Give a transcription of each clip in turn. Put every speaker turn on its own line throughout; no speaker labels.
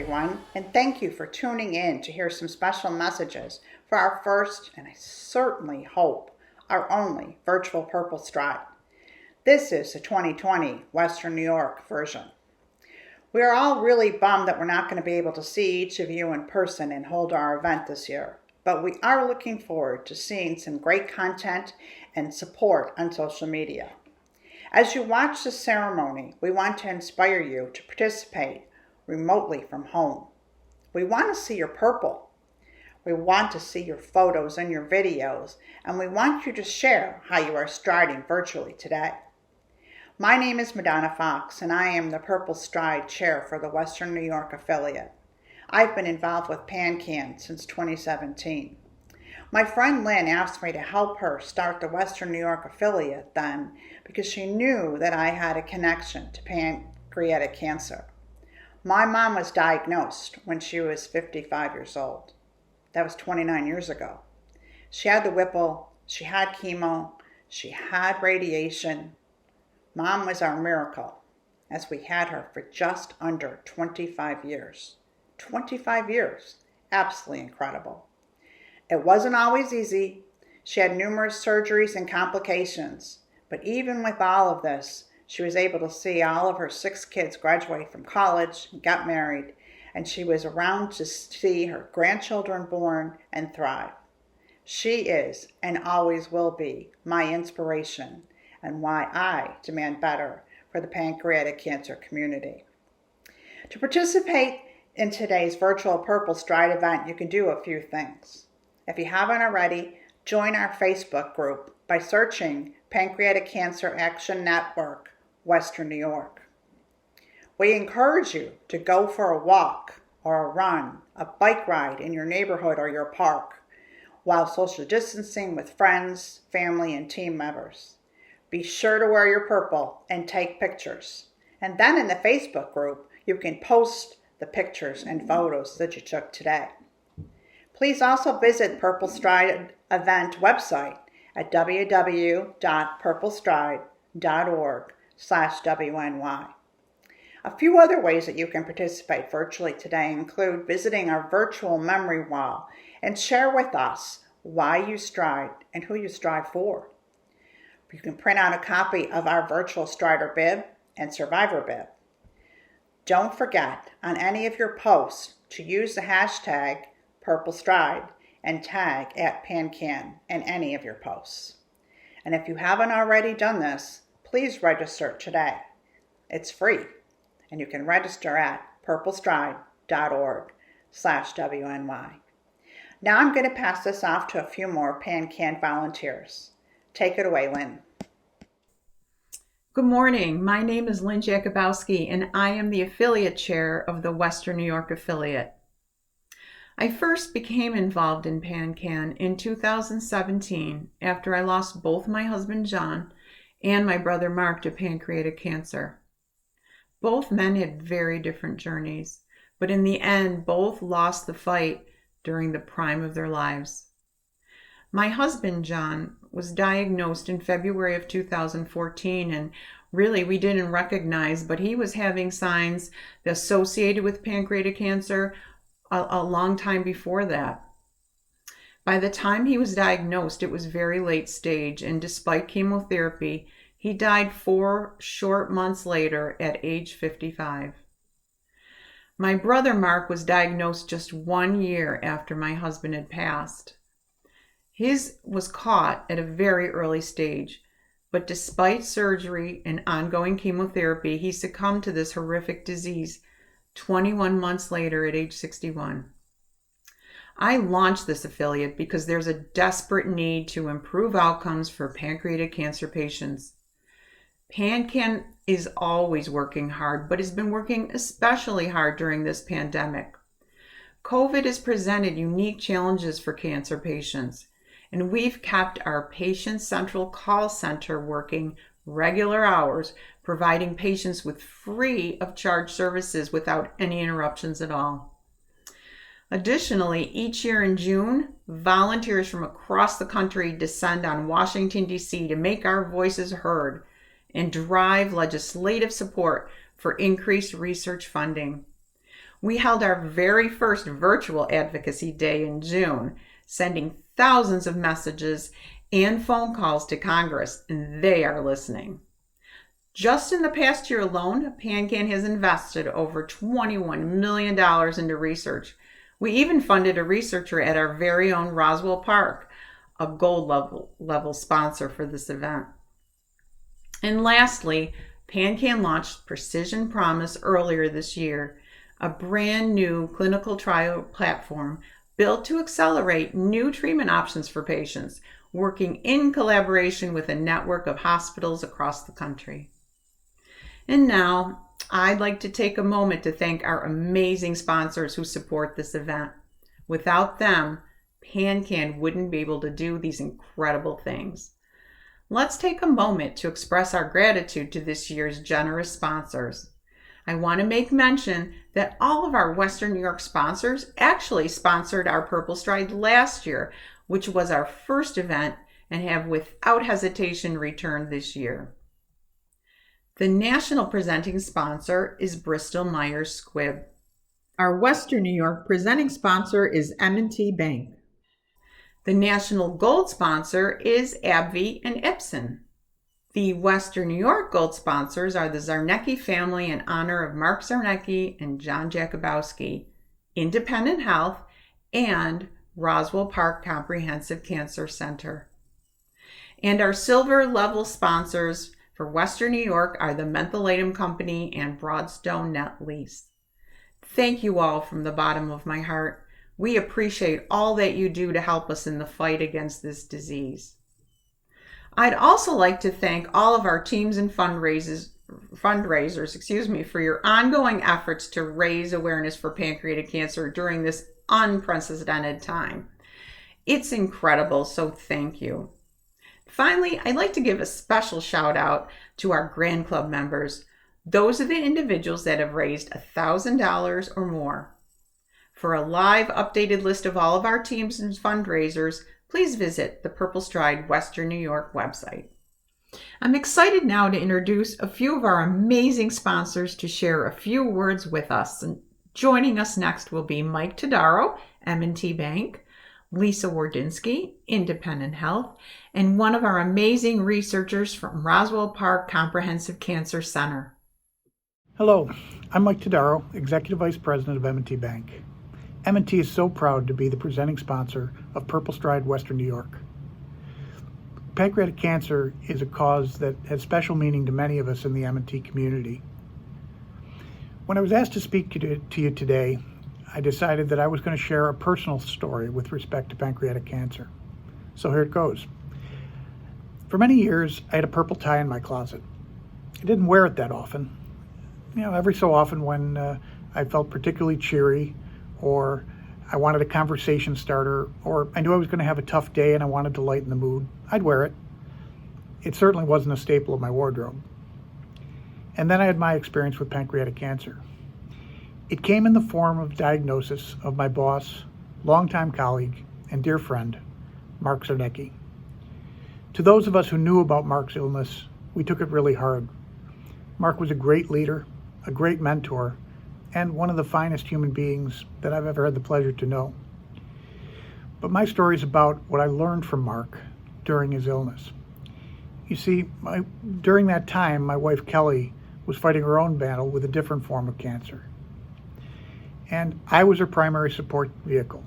everyone, and thank you for tuning in to hear some special messages for our first, and I certainly hope, our only virtual PurpleStride. This is the 2020 Western New York version. We are all really bummed that we're not going to be able to see each of you in person and hold our event this year, but we are looking forward to seeing some great content and support on social media. As you watch the ceremony, we want to inspire you to participate remotely from home. We want to see your purple. We want to see your photos and your videos, and we want you to share how you are striding virtually today. My name is Madonna Fox, and I am the PurpleStride Chair for the Western New York affiliate. I've been involved with PanCan since 2017. My friend Lynn asked me to help her start the Western New York affiliate then because she knew that I had a connection to pancreatic cancer. My mom was diagnosed when she was 55 years old. That was 29 years ago. She had the Whipple, she had chemo, she had radiation. Mom was our miracle, as we had her for just under 25 years. 25 years, absolutely incredible. It wasn't always easy. She had numerous surgeries and complications, but even with all of this, she was able to see all of her 6 kids graduate from college, got married, and she was around to see her grandchildren born and thrive. She is, and always will be, my inspiration and why I demand better for the pancreatic cancer community. To participate in today's virtual PurpleStride event, you can do a few things. If you haven't already, join our Facebook group by searching Pancreatic Cancer Action Network, Western New York. We encourage you to go for a walk or a run, a bike ride in your neighborhood or your park, while social distancing with friends, family, and team members. Be sure to wear your purple and take pictures. And then in the Facebook group, you can post the pictures and photos that you took today. Please also visit PurpleStride event website at www.purplestride.org/WNY. A few other ways that you can participate virtually today include visiting our virtual memory wall and share with us why you stride and who you strive for. You can print out a copy of our virtual Strider bib and Survivor bib. Don't forget on any of your posts to use the hashtag PurpleStride and tag @PanCan in any of your posts. And if you haven't already done this, please register today. It's free, and you can register at purplestride.org/WNY. Now I'm going to pass this off to a few more PanCan volunteers. Take it away, Lynn.
Good morning. My name is Lynn Jakubowski, and I am the affiliate chair of the Western New York affiliate. I first became involved in PanCan in 2017 after I lost both my husband John and my brother Mark to pancreatic cancer. Both men had very different journeys, but in the end, both lost the fight during the prime of their lives. My husband John was diagnosed in February of 2014, and really we didn't recognize, but he was having signs associated with pancreatic cancer a long time before that. By the time he was diagnosed, it was very late stage, and despite chemotherapy, he died 4 short months later at age 55. My brother Mark was diagnosed just 1 year after my husband had passed. His was caught at a very early stage, but despite surgery and ongoing chemotherapy, he succumbed to this horrific disease 21 months later at age 61. I launched this affiliate because there's a desperate need to improve outcomes for pancreatic cancer patients. PanCan is always working hard, but has been working especially hard during this pandemic. COVID has presented unique challenges for cancer patients, and we've kept our Patient Central call center working regular hours, providing patients with free of charge services without any interruptions at all. Additionally, each year in June, volunteers from across the country descend on Washington, D.C. to make our voices heard and drive legislative support for increased research funding. We held our very first virtual advocacy day in June, sending thousands of messages and phone calls to Congress, and they are listening. Just in the past year alone, PanCan has invested over $21 million into research. We even funded a researcher at our very own Roswell Park, a gold level sponsor for this event. And lastly, PanCan launched Precision Promise earlier this year, a brand new clinical trial platform built to accelerate new treatment options for patients, working in collaboration with a network of hospitals across the country. And now, I'd like to take a moment to thank our amazing sponsors who support this event. Without them, PanCan wouldn't be able to do these incredible things. Let's take a moment to express our gratitude to this year's generous sponsors. I want to make mention that all of our Western New York sponsors actually sponsored our PurpleStride last year, which was our first event, and have without hesitation returned this year. The national presenting sponsor is Bristol Myers Squibb.
Our Western New York presenting sponsor is M&T Bank.
The national gold sponsor is AbbVie and Ipsen. The Western New York gold sponsors are the Zarnecki family in honor of Mark Zarnecki and John Jakubowski, Independent Health, and Roswell Park Comprehensive Cancer Center. And our silver level sponsors for Western New York are the Mentholatum Company and Broadstone Net Lease. Thank you all from the bottom of my heart. We appreciate all that you do to help us in the fight against this disease. I'd also like to thank all of our teams and fundraisers, for your ongoing efforts to raise awareness for pancreatic cancer during this unprecedented time. It's incredible, so thank you. Finally, I'd like to give a special shout out to our Grand Club members. Those are the individuals that have raised $1,000 or more. For a live updated list of all of our teams and fundraisers, please visit the PurpleStride Western New York website. I'm excited now to introduce a few of our amazing sponsors to share a few words with us. And joining us next will be Mike Todaro, M&T Bank, Lisa Wardinsky, Independent Health, and one of our amazing researchers from Roswell Park Comprehensive Cancer Center.
Hello, I'm Mike Todaro, Executive Vice President of M&T Bank. M&T is so proud to be the presenting sponsor of PurpleStride Western New York. Pancreatic cancer is a cause that has special meaning to many of us in the M&T community. When I was asked to speak to you today, I decided that I was going to share a personal story with respect to pancreatic cancer. So here it goes. For many years, I had a purple tie in my closet. I didn't wear it that often. Every so often when I felt particularly cheery, or I wanted a conversation starter, or I knew I was going to have a tough day and I wanted to lighten the mood, I'd wear it. It certainly wasn't a staple of my wardrobe. And then I had my experience with pancreatic cancer. It came in the form of diagnosis of my boss, longtime colleague, and dear friend, Mark Zarnecki. To those of us who knew about Mark's illness, we took it really hard. Mark was a great leader, a great mentor, and one of the finest human beings that I've ever had the pleasure to know. But my story is about what I learned from Mark during his illness. You see, during that time, my wife Kelly was fighting her own battle with a different form of cancer. And I was her primary support vehicle.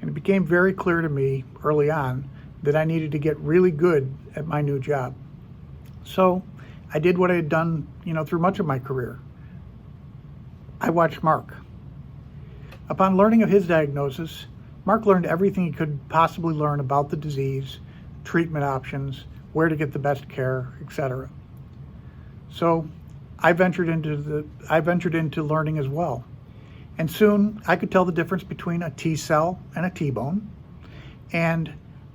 And it became very clear to me early on that I needed to get really good at my new job. So I did what I had done, through much of my career. I watched Mark. Upon learning of his diagnosis, Mark learned everything he could possibly learn about the disease, treatment options, where to get the best care, etc. So I ventured into learning as well. And soon I could tell the difference between a T cell and a T-bone. And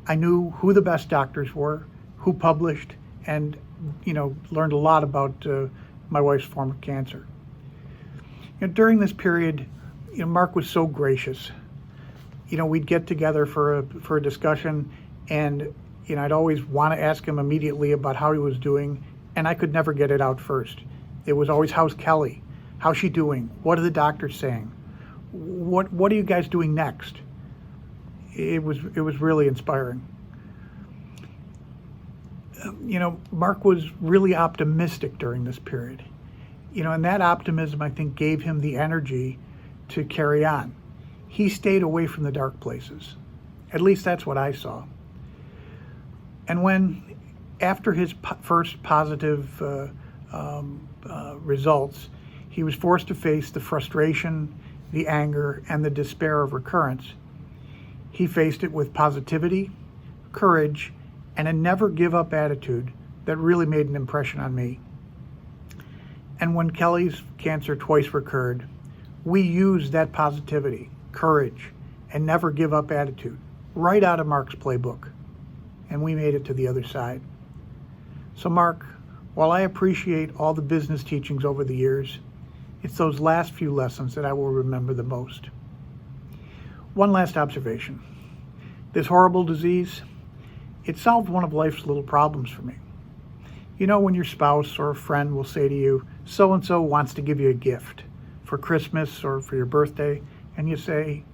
I knew who the best doctors were, who published, and learned a lot about my wife's form of cancer. During this period, Mark was so gracious. We'd get together for a discussion, and I'd always want to ask him immediately about how he was doing, and I could never get it out first. It was always, "How's Kelly? How's she doing? What are the doctors saying? What are you guys doing next? It was really inspiring. Mark was really optimistic during this period. And that optimism, I think, gave him the energy to carry on. He stayed away from the dark places. At least that's what I saw. And when, after his first positive results, he was forced to face the frustration, the anger, and the despair of recurrence, he faced it with positivity, courage, and a never give up attitude that really made an impression on me. And when Kelly's cancer twice recurred, we used that positivity, courage, and never give up attitude right out of Mark's playbook. And we made it to the other side. So Mark, while I appreciate all the business teachings over the years, it's those last few lessons that I will remember the most. One last observation. This horrible disease, it solved one of life's little problems for me. When your spouse or a friend will say to you, so-and-so wants to give you a gift for Christmas or for your birthday, and you say,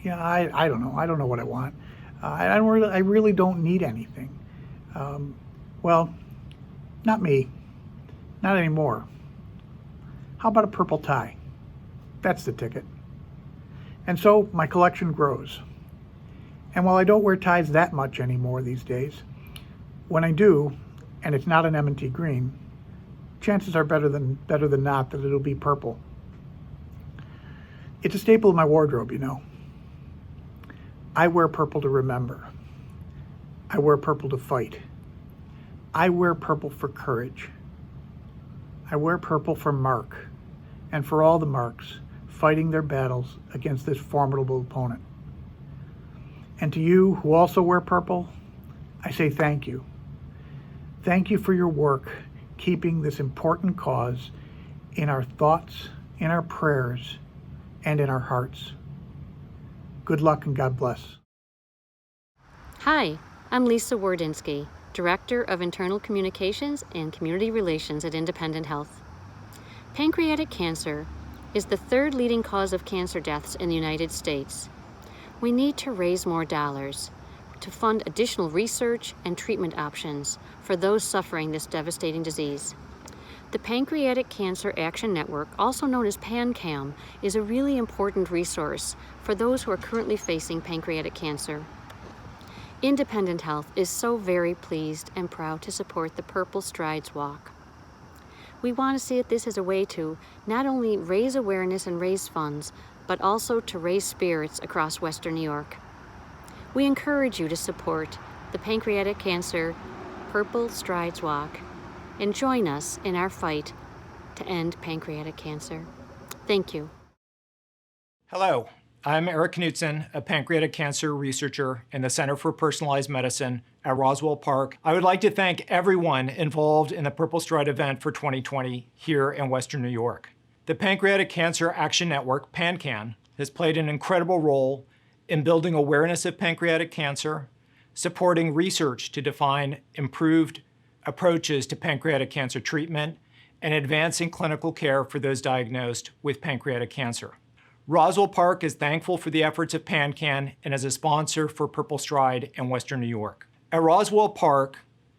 I don't know. I don't know what I want. I really don't need anything. Well, not me. Not anymore. How about a purple tie? That's the ticket. And so my collection grows. And while I don't wear ties that much anymore these days, when I do, and it's not an M&T green, chances are better than not that it'll be purple. It's a staple of my wardrobe, I wear purple to remember. I wear purple to fight. I wear purple for courage. I wear purple for Mark, and for all the Marks fighting their battles against this formidable opponent. And to you who also wear purple, I say thank you. Thank you for your work keeping this important cause in our thoughts, in our prayers, and in our hearts. Good luck and God bless.
Hi, I'm Lisa Wardinsky, Director of Internal Communications and Community Relations at Independent Health. Pancreatic cancer is the third leading cause of cancer deaths in the United States. We need to raise more dollars to fund additional research and treatment options for those suffering this devastating disease. The Pancreatic Cancer Action Network, also known as PanCAM, is a really important resource for those who are currently facing pancreatic cancer. Independent Health is so very pleased and proud to support the PurpleStrides Walk. We want to see this as a way to not only raise awareness and raise funds, but also to raise spirits across Western New York. We encourage you to support the Pancreatic Cancer PurpleStrides Walk and join us in our fight to end pancreatic cancer. Thank you.
Hello, I'm Eric Knutson, a pancreatic cancer researcher in the Center for Personalized Medicine at Roswell Park. I would like to thank everyone involved in the PurpleStride event for 2020 here in Western New York. The Pancreatic Cancer Action Network, PanCAN, has played an incredible role in building awareness of pancreatic cancer, supporting research to define improved approaches to pancreatic cancer treatment, and advancing clinical care for those diagnosed with pancreatic cancer. Roswell Park is thankful for the efforts of PanCAN and is a sponsor for PurpleStride in Western New York. At Roswell Park,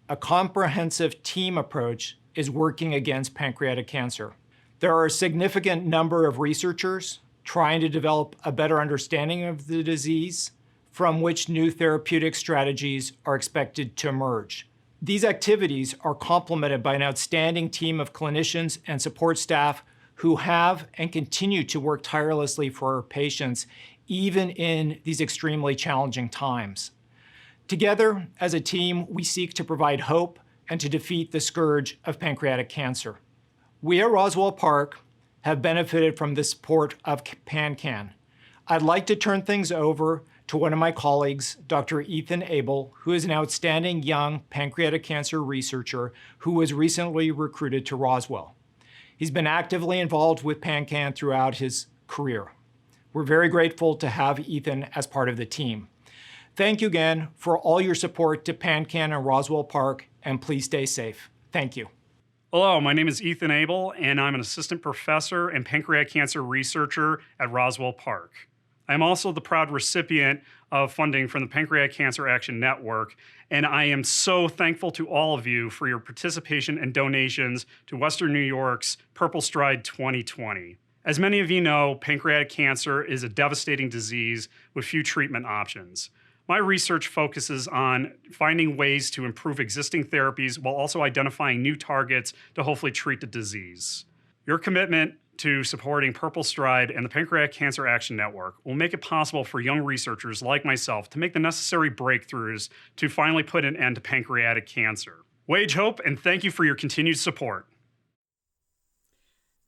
a comprehensive team approach is working against pancreatic cancer. There are a significant number of researchers trying to develop a better understanding of the disease, from which new therapeutic strategies are expected to emerge. These activities are complemented by an outstanding team of clinicians and support staff who have and continue to work tirelessly for our patients, even in these extremely challenging times. Together, as a team, we seek to provide hope and to defeat the scourge of pancreatic cancer. We at Roswell Park have benefited from the support of PanCAN. I'd like to turn things over to one of my colleagues, Dr. Ethan Abel, who is an outstanding young pancreatic cancer researcher who was recently recruited to Roswell. He's been actively involved with PanCAN throughout his career. We're very grateful to have Ethan as part of the team. Thank you again for all your support to PanCAN and Roswell Park, and please stay safe. Thank you.
Hello, my name is Ethan Abel, and I'm an assistant professor and pancreatic cancer researcher at Roswell Park. I'm also the proud recipient of funding from the Pancreatic Cancer Action Network, and I am so thankful to all of you for your participation and donations to Western New York's PurpleStride 2020. As many of you know, pancreatic cancer is a devastating disease with few treatment options. My research focuses on finding ways to improve existing therapies while also identifying new targets to hopefully treat the disease. Your commitment to supporting PurpleStride and the Pancreatic Cancer Action Network will make it possible for young researchers like myself to make the necessary breakthroughs to finally put an end to pancreatic cancer. Wage hope, and thank you for your continued support.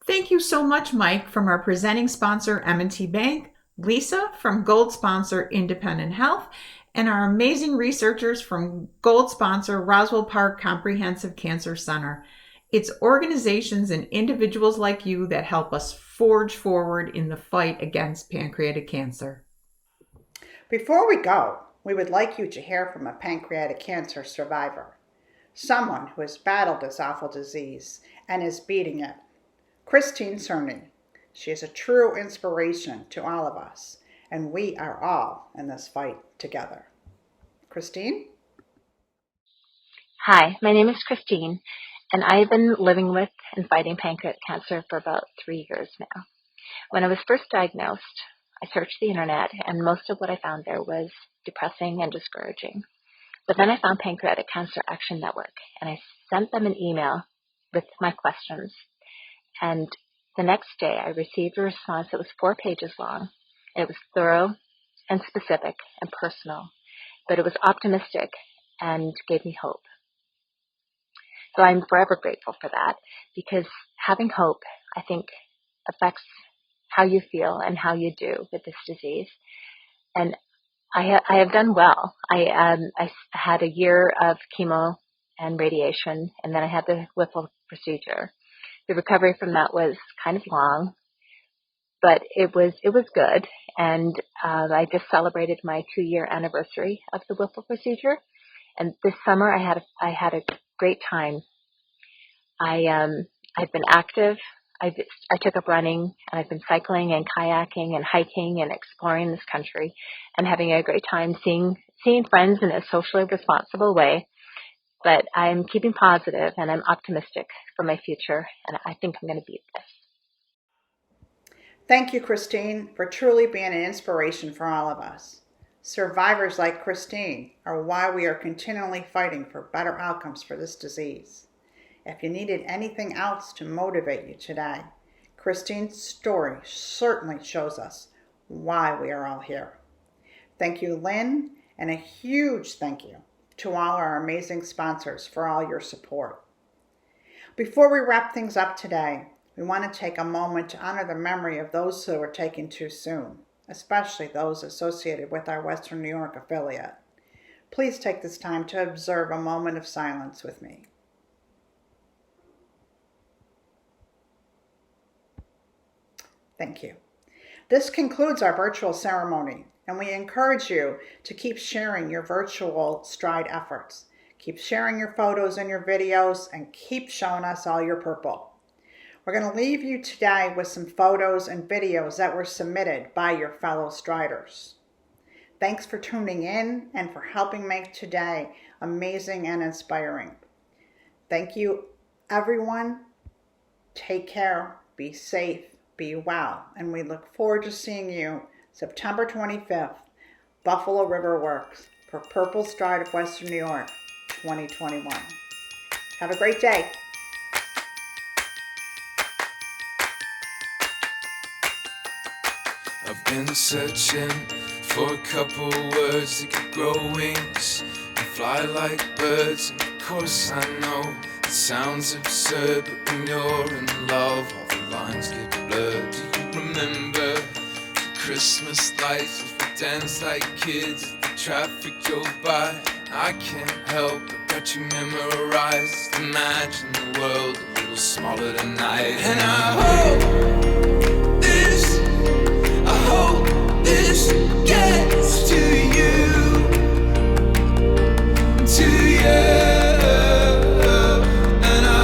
Thank you so much, Mike, from our presenting sponsor, M&T Bank, Lisa from Gold Sponsor Independent Health, and our amazing researchers from Gold Sponsor Roswell Park Comprehensive Cancer Center. It's organizations and individuals like you that help us forge forward in the fight against pancreatic cancer.
Before we go, we would like you to hear from a pancreatic cancer survivor, someone who has battled this awful disease and is beating it. Christine Cerny. She is a true inspiration to all of us, and we are all in this fight together. Christine?
Hi, my name is Christine, and I've been living with and fighting pancreatic cancer for about 3 years now. When I was first diagnosed, I searched the internet, and most of what I found there was depressing and discouraging. But then I found Pancreatic Cancer Action Network, and I sent them an email with my questions. And the next day, I received a response that was 4 pages long. It was thorough and specific and personal, but it was optimistic and gave me hope. So I'm forever grateful for that, because having hope, I think, affects how you feel and how you do with this disease. And I have done well. I had a year of chemo and radiation, and then I had the Whipple procedure. The recovery from that was kind of long, but it was good. And I just celebrated my 2-year anniversary of the Whipple procedure. And this summer I had a great time. I've been active. I took up running, and I've been cycling and kayaking and hiking and exploring this country and having a great time seeing friends in a socially responsible way. But I'm keeping positive, and I'm optimistic for my future, and I think I'm going to beat this.
Thank you, Christine, for truly being an inspiration for all of us. Survivors like Christine are why we are continually fighting for better outcomes for this disease. If you needed anything else to motivate you today, Christine's story certainly shows us why we are all here. Thank you, Lynn, and a huge thank you to all our amazing sponsors for all your support. Before we wrap things up today, we want to take a moment to honor the memory of those who were taken too soon, especially those associated with our Western New York affiliate. Please take this time to observe a moment of silence with me. Thank you. This concludes our virtual ceremony, and we encourage you to keep sharing your virtual stride efforts. Keep sharing your photos and your videos, and keep showing us all your purple. We're going to leave you today with some photos and videos that were submitted by your fellow striders. Thanks for tuning in and for helping make today amazing and inspiring. Thank you, everyone. Take care, be safe, be well, and we look forward to seeing you September 25th, Buffalo River Works for PurpleStride of Western New York 2021. Have a great day.
I've been searching for a couple words that could grow wings and fly like birds. And of course I know it sounds absurd, but when you're in love, all the lines get blurred. Do you remember the Christmas lights as we danced like kids as the traffic drove by? I can't help but got you memorized. Imagine the world a little smaller tonight. And I hope this gets to you, and I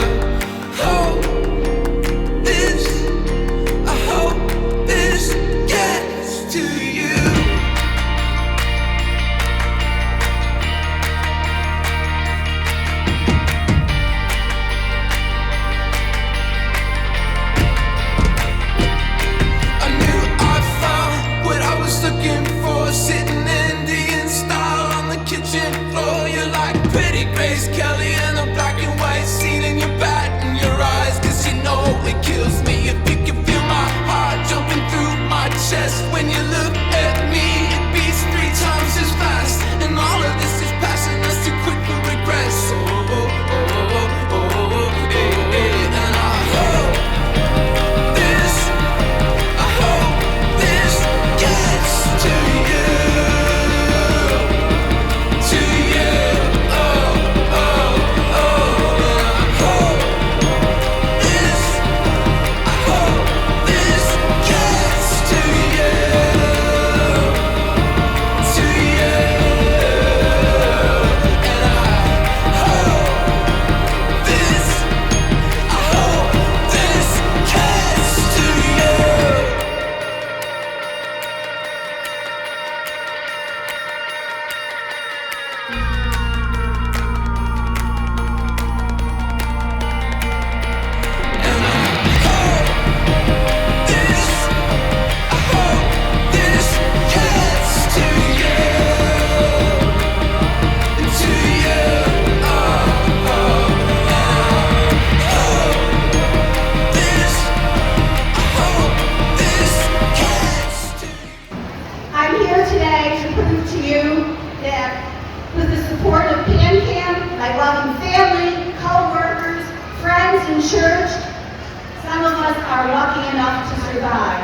lucky enough to survive.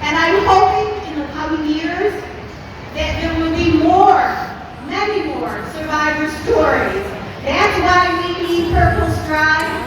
And I'm hoping in the coming years that there will be many more survivor stories. That's why we need PurpleStride.